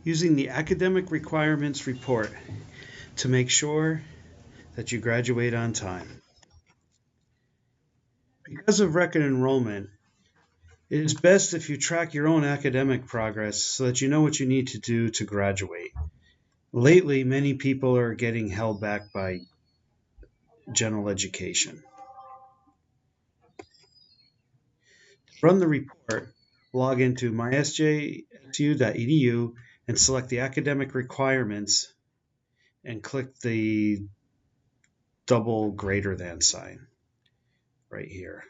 Using the academic requirements report to make sure that you graduate on time. Because of record enrollment, it is best if you track your own academic progress so that you know what you need to do to graduate. Lately, many people are getting held back by general education. To run the report, log into mysjsu.edu and select the academic requirements and click the double greater than sign right here.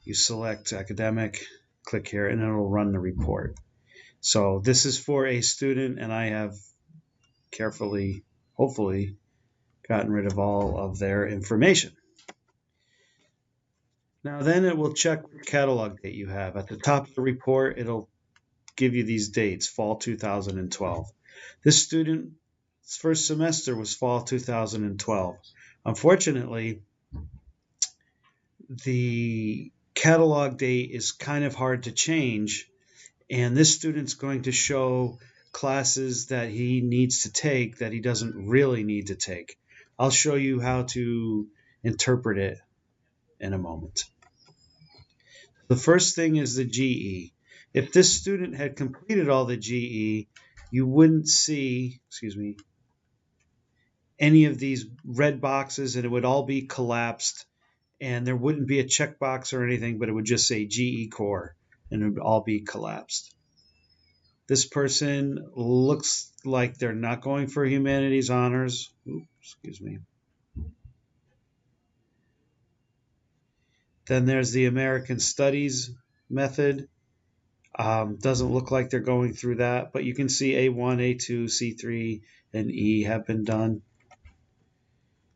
You select academic, click here, and it'll run the report. So this is for a student, and I have carefully, hopefully, gotten rid of all of their information. Now then it will check which catalog date you have. At the top of the report, it'll give you these dates, fall 2012. This student's first semester was fall 2012. Unfortunately, the catalog date is kind of hard to change, and this student's going to show classes that he needs to take that he doesn't really need to take. I'll show you how to interpret it in a moment. The first thing is the GE. If this student had completed all the GE, you wouldn't see, any of these red boxes, and it would all be collapsed, and there wouldn't be a checkbox or anything, but it would just say GE Core, and it would all be collapsed. This person looks like they're not going for humanities honors. Then there's the American Studies method. Doesn't look like they're going through that, but you can see A1, A2, C3, and E have been done.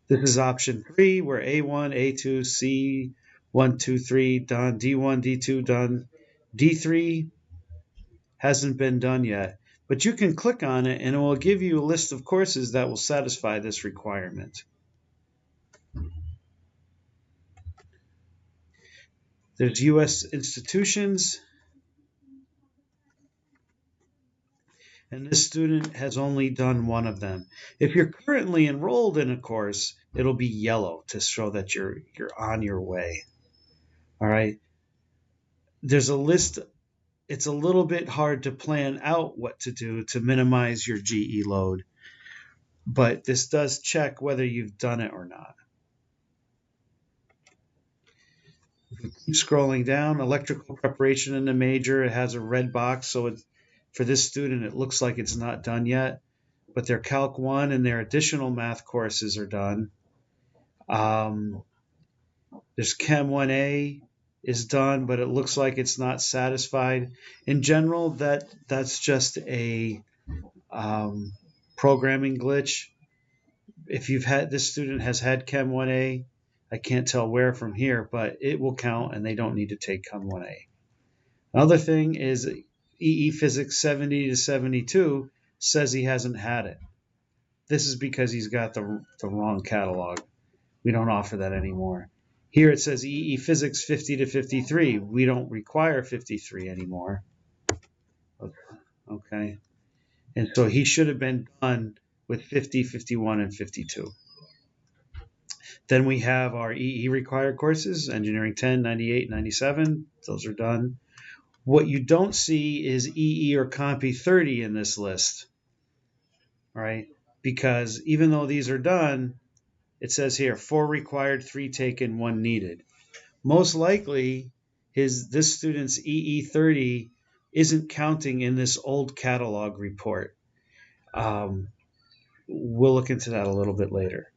This is option 3, where A1, A2, C1, 2, 3 done, D1, D2 done. D3 hasn't been done yet, but you can click on it and it will give you a list of courses that will satisfy this requirement. There's U.S. institutions, and this student has only done one of them. If you're currently enrolled in a course, it'll be yellow to show that you're on your way. All right. There's a list. It's a little bit hard to plan out what to do to minimize your GE load, but this does check whether you've done it or not. Keep scrolling down. Electrical preparation in the major, it has a red box, so it's, for this student it looks like it's not done yet, but their Calc 1 and their additional math courses are done. There's Chem 1A is done, but it looks like it's not satisfied. In general, that's just a programming glitch. If you've had, this student has had Chem 1A, I can't tell where from here, but it will count and they don't need to take Chem 1A. Another thing is EE Physics 70 to 72 says he hasn't had it. This is because he's got the wrong catalog. We don't offer that anymore. Here it says EE Physics 50 to 53. We don't require 53 anymore. Okay. And so he should have been done with 50, 51, and 52. Then we have our EE required courses, Engineering 10, 98, 97. Those are done. What you don't see is EE or Comp 30 in this list. All right. Because even though these are done, it says here 4 required, 3 taken, 1 needed. Most likely, this student's EE30 isn't counting in this old catalog report. We'll look into that a little bit later.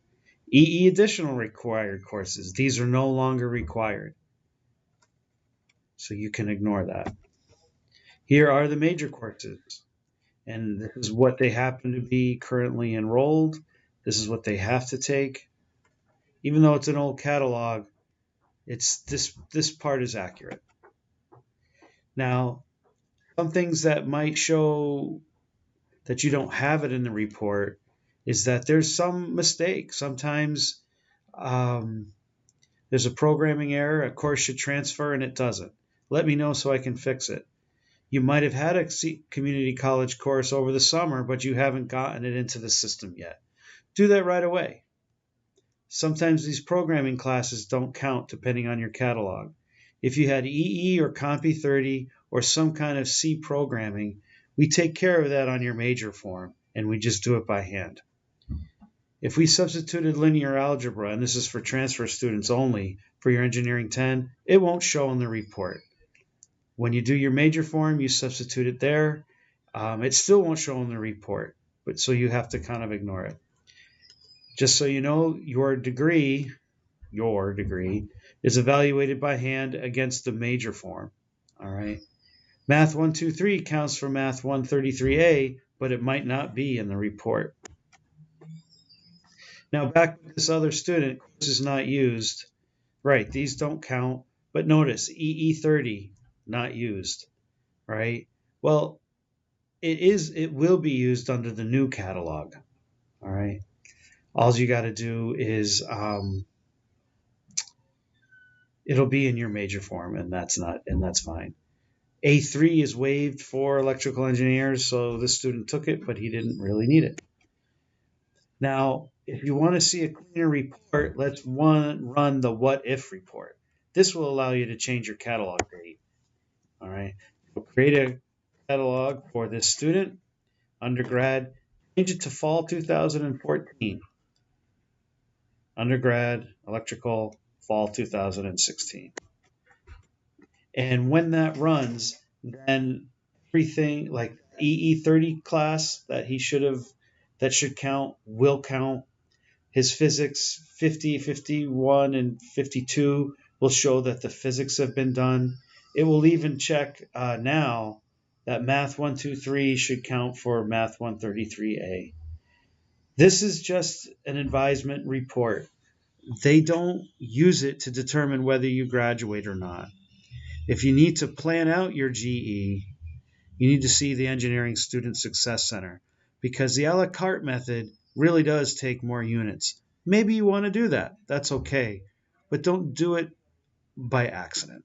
EE additional required courses. These are no longer required. So you can ignore that. Here are the major courses. And this is what they happen to be currently enrolled. This is what they have to take. Even though it's an old catalog, it's this part is accurate. Now, some things that might show that you don't have it in the report is that there's some mistake. Sometimes there's a programming error, a course should transfer and it doesn't. Let me know so I can fix it. You might have had a community college course over the summer, but you haven't gotten it into the system yet. Do that right away. Sometimes these programming classes don't count depending on your catalog. If you had EE or Compy 30 or some kind of C programming, we take care of that on your major form, and we just do it by hand. If we substituted linear algebra, and this is for transfer students only, for your engineering 10, it won't show in the report. When you do your major form, you substitute it there. It still won't show in the report, but so you have to kind of ignore it. Just so you know, your degree is evaluated by hand against the major form. All right. Math 123 counts for Math 133A, but it might not be in the report. Now back to this other student, course is not used. Right, these don't count, but notice EE30 not used, right? Well, it will be used under the new catalog. All right. All you got to do is it'll be in your major form, and that's fine. A3 is waived for electrical engineers, so this student took it, but he didn't really need it. Now, if you want to see a cleaner report, let's run the what if report. This will allow you to change your catalog date. All right. We'll create a catalog for this student, undergrad, change it to fall 2014. Undergrad, electrical, fall 2016. And when that runs, then everything like EE30 class that should count will count. His physics 50, 51, and 52 will show that the physics have been done. It will even check now that Math 123 should count for Math 133A. This is just an advisement report. They don't use it to determine whether you graduate or not. If you need to plan out your GE, you need to see the Engineering Student Success Center, because the a la carte method really does take more units. Maybe you want to do that. That's okay. But don't do it by accident.